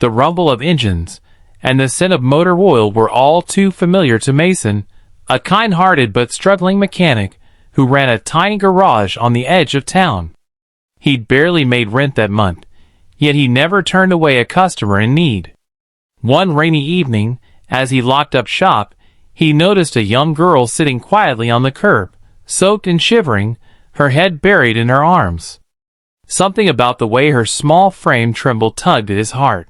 the rumble of engines, and the scent of motor oil were all too familiar to Mason, a kind-hearted but struggling mechanic who ran a tiny garage on the edge of town. He'd barely made rent that month, yet he never turned away a customer in need. One rainy evening, as he locked up shop, he noticed a young girl sitting quietly on the curb, soaked and shivering, her head buried in her arms. Something about the way her small frame trembled tugged at his heart.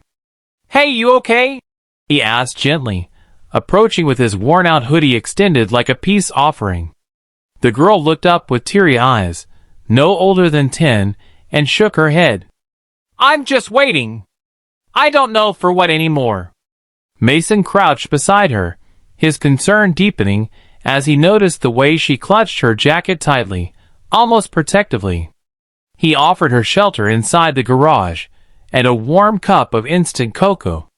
"Hey, you okay?" he asked gently, approaching with his worn-out hoodie extended like a peace offering. The girl looked up with teary eyes, no older than 10, and shook her head. "I'm just waiting. I don't know for what anymore." Mason crouched beside her, his concern deepening as he noticed the way she clutched her jacket tightly, almost protectively. He offered her shelter inside the garage, and a warm cup of instant cocoa.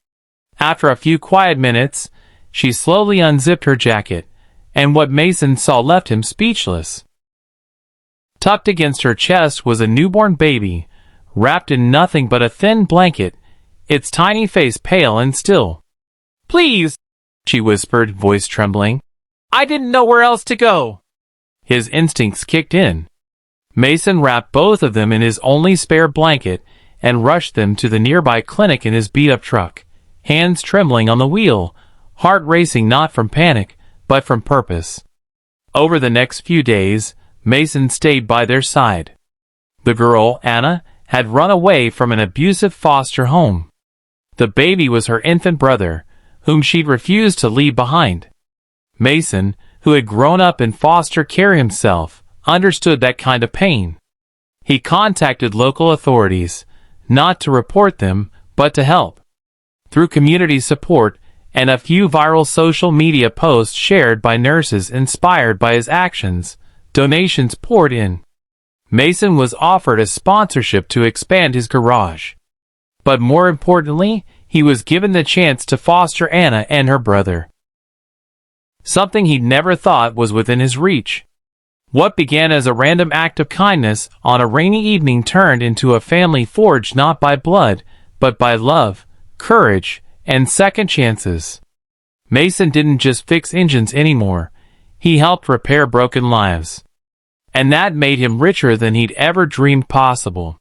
After a few quiet minutes, she slowly unzipped her jacket, and what Mason saw left him speechless. Tucked against her chest was a newborn baby, wrapped in nothing but a thin blanket, its tiny face pale and still. "Please," she whispered, voice trembling. "I didn't know where else to go." His instincts kicked in. Mason wrapped both of them in his only spare blanket and rushed them to the nearby clinic in his beat-up truck, hands trembling on the wheel, heart racing not from panic, but from purpose. Over the next few days, Mason stayed by their side. The girl, Anna, had run away from an abusive foster home. The baby was her infant brother, whom she'd refused to leave behind. Mason, who had grown up in foster care himself, understood that kind of pain. He contacted local authorities, not to report them, but to help. Through community support and a few viral social media posts shared by nurses inspired by his actions, donations poured in. Mason was offered a sponsorship to expand his garage. But more importantly, he was given the chance to foster Anna and her brother. Something he'd never thought was within his reach. What began as a random act of kindness on a rainy evening turned into a family forged not by blood, but by love, courage, and second chances. Mason didn't just fix engines anymore. He helped repair broken lives. And that made him richer than he'd ever dreamed possible.